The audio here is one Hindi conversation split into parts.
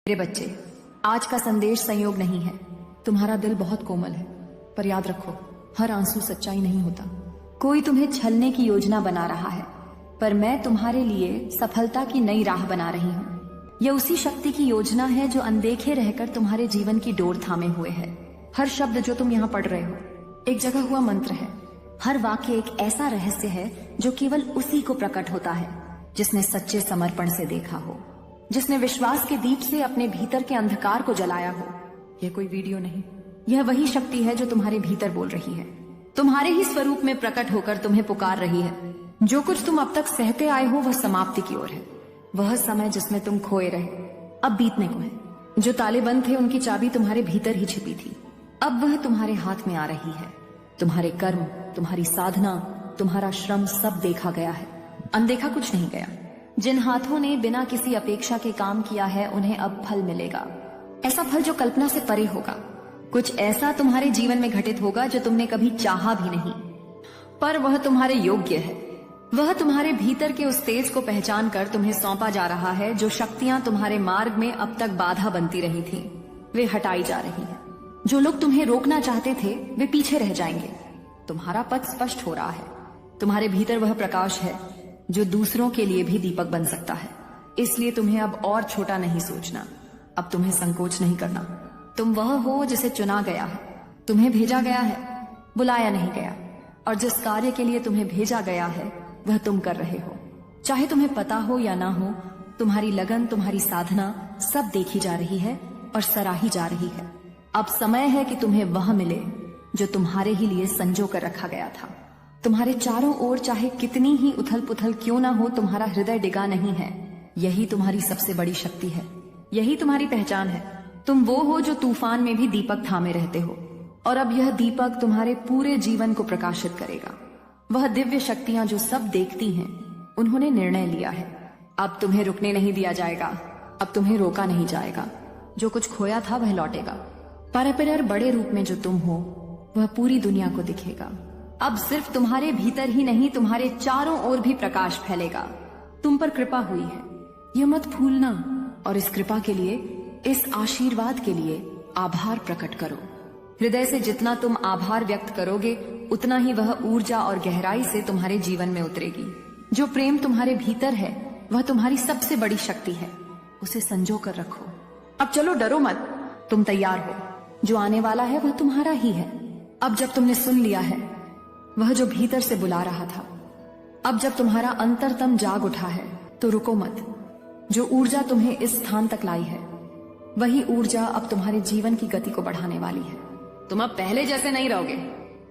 मेरे बच्चे, आज का संदेश संयोग नहीं है। तुम्हारा दिल बहुत कोमल है, पर याद रखो, हर आंसू सच्चाई नहीं होता। कोई तुम्हें छलने की योजना बना रहा है, पर मैं तुम्हारे लिए सफलता की नई राह बना रही हूँ। यह उसी शक्ति की योजना है जो अनदेखे रहकर तुम्हारे जीवन की डोर थामे हुए है। हर शब्द जो तुम यहाँ पढ़ रहे हो एक जगह हुआ मंत्र है। हर वाक्य एक ऐसा रहस्य है जो केवल उसी को प्रकट होता है जिसने सच्चे समर्पण से देखा हो, जिसने विश्वास के दीप से अपने भीतर के अंधकार को जलाया हो। यह कोई वीडियो नहीं, यह वही शक्ति है जो तुम्हारे भीतर बोल रही है, तुम्हारे ही स्वरूप में प्रकट होकर तुम्हें पुकार रही है। जो कुछ तुम अब तक सहते आए हो वह समाप्ति की ओर है। वह समय जिसमें तुम खोए रहे अब बीतने को है। जो ताले बंद थे उनकी चाबी तुम्हारे भीतर ही छिपी थी, अब वह तुम्हारे हाथ में आ रही है। तुम्हारे कर्म, तुम्हारी साधना, तुम्हारा श्रम सब देखा गया है, अनदेखा कुछ नहीं गया। जिन हाथों ने बिना किसी अपेक्षा के काम किया है उन्हें अब फल मिलेगा, ऐसा फल जो कल्पना से परे होगा। कुछ ऐसा तुम्हारे जीवन में घटित होगा जो तुमने कभी चाहा भी नहीं, पर वह तुम्हारे योग्य है। वह तुम्हारे भीतर के उस तेज को पहचान कर तुम्हें सौंपा जा रहा है। जो शक्तियां तुम्हारे मार्ग में अब तक बाधा बनती रही थी वे हटाई जा रही हैं। जो लोग तुम्हें रोकना चाहते थे वे पीछे रह जाएंगे। तुम्हारा पथ स्पष्ट हो रहा है। तुम्हारे भीतर वह प्रकाश है जो दूसरों के लिए भी दीपक बन सकता है। इसलिए तुम्हें अब और छोटा नहीं सोचना, अब तुम्हें संकोच नहीं करना। तुम वह हो जिसे चुना गया है, तुम्हें भेजा गया है, बुलाया नहीं गया। और जिस कार्य के लिए तुम्हें भेजा गया है वह तुम कर रहे हो। चाहे तुम्हें पता हो या ना हो, तुम्हारी लगन, तुम्हारी साधना सब देखी जा रही है और सराही जा रही है। अब समय है कि तुम्हें वह मिले जो तुम्हारे ही लिए संजो कर रखा गया था। तुम्हारे चारों ओर चाहे कितनी ही उथल पुथल क्यों ना हो, तुम्हारा हृदय डिगा नहीं है। यही तुम्हारी सबसे बड़ी शक्ति है, यही तुम्हारी पहचान है। तुम वो हो जो तूफान में भी दीपक थामे रहते हो, और अब यह दीपक तुम्हारे पूरे जीवन को प्रकाशित करेगा। वह दिव्य शक्तियां जो सब देखती हैं, उन्होंने निर्णय लिया है। अब तुम्हें रुकने नहीं दिया जाएगा, अब तुम्हें रोका नहीं जाएगा। जो कुछ खोया था वह लौटेगा। परपिरर बड़े रूप में जो तुम हो वह पूरी दुनिया को दिखेगा। अब सिर्फ तुम्हारे भीतर ही नहीं, तुम्हारे चारों ओर भी प्रकाश फैलेगा। तुम पर कृपा हुई है, यह मत भूलना। और इस कृपा के लिए, इस आशीर्वाद के लिए आभार प्रकट करो। हृदय से जितना तुम आभार व्यक्त करोगे उतना ही वह ऊर्जा और गहराई से तुम्हारे जीवन में उतरेगी। जो प्रेम तुम्हारे भीतर है वह तुम्हारी सबसे बड़ी शक्ति है, उसे संजो कर रखो। अब चलो, डरो मत, तुम तैयार हो। जो आने वाला है वह तुम्हारा ही है। अब जब तुमने सुन लिया है वह जो भीतर से बुला रहा था, अब जब तुम्हारा अंतरतम जाग उठा है तो रुको मत। जो ऊर्जा तुम्हें इस स्थान तक लाई है वही ऊर्जा अब तुम्हारे जीवन की गति को बढ़ाने वाली है। तुम अब पहले जैसे नहीं रहोगे।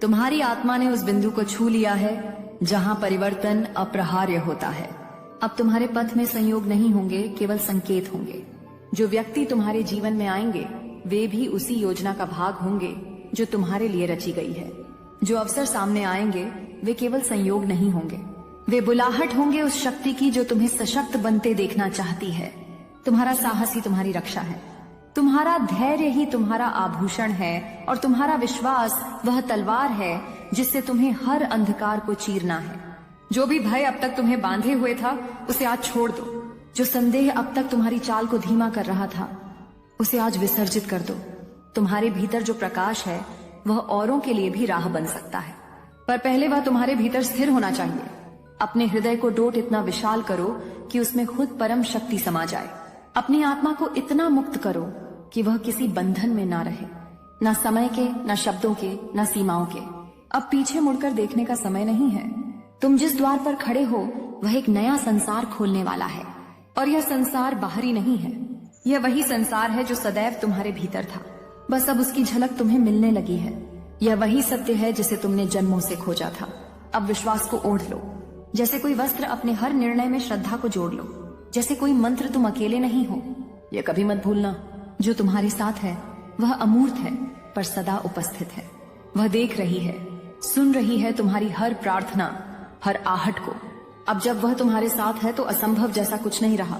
तुम्हारी आत्मा ने उस बिंदु को छू लिया है जहां परिवर्तन अप्रहार्य होता है। अब तुम्हारे पथ में संयोग नहीं होंगे, केवल संकेत होंगे। जो व्यक्ति तुम्हारे जीवन में आएंगे वे भी उसी योजना का भाग होंगे जो तुम्हारे लिए रची गई है। जो अवसर सामने आएंगे वे केवल संयोग नहीं होंगे, वे बुलाहट होंगे उस शक्ति की जो तुम्हें सशक्त बनते देखना चाहती है। तुम्हारा साहस ही तुम्हारी रक्षा है, तुम्हारा धैर्य ही तुम्हारा आभूषण है, और तुम्हारा विश्वास वह तलवार है जिससे तुम्हें हर अंधकार को चीरना है। जो भी भय अब तक तुम्हें बांधे हुए था उसे आज छोड़ दो। जो संदेह अब तक तुम्हारी चाल को धीमा कर रहा था उसे आज विसर्जित कर दो। तुम्हारे भीतर जो प्रकाश है वह औरों के लिए भी राह बन सकता है, पर पहले वह तुम्हारे भीतर स्थिर होना चाहिए। अपने हृदय को डोट इतना विशाल करो कि उसमें खुद परम शक्ति समा जाए। अपनी आत्मा को इतना मुक्त करो कि वह किसी बंधन में ना रहे, न समय के, न शब्दों के, न सीमाओं के। अब पीछे मुड़कर देखने का समय नहीं है। तुम जिस द्वार पर खड़े हो वह एक नया संसार खोलने वाला है, और यह संसार बाहरी नहीं है। यह वही संसार है जो सदैव तुम्हारे भीतर था, बस अब उसकी झलक तुम्हें मिलने लगी है। यह वही सत्य है जिसे तुमने जन्मों से खोजा था। अब विश्वास को ओढ़ लो। जैसे कोई वस्त्र अपने हर निर्णय में श्रद्धा को जोड़ लो। जैसे कोई मंत्र, तुम अकेले नहीं हो। यह कभी मत भूलना, जो तुम्हारे साथ है वह अमूर्त है पर सदा उपस्थित है। वह देख रही है, सुन रही है तुम्हारी हर प्रार्थना, हर आहट को। अब जब वह तुम्हारे साथ है तो असंभव जैसा कुछ नहीं रहा।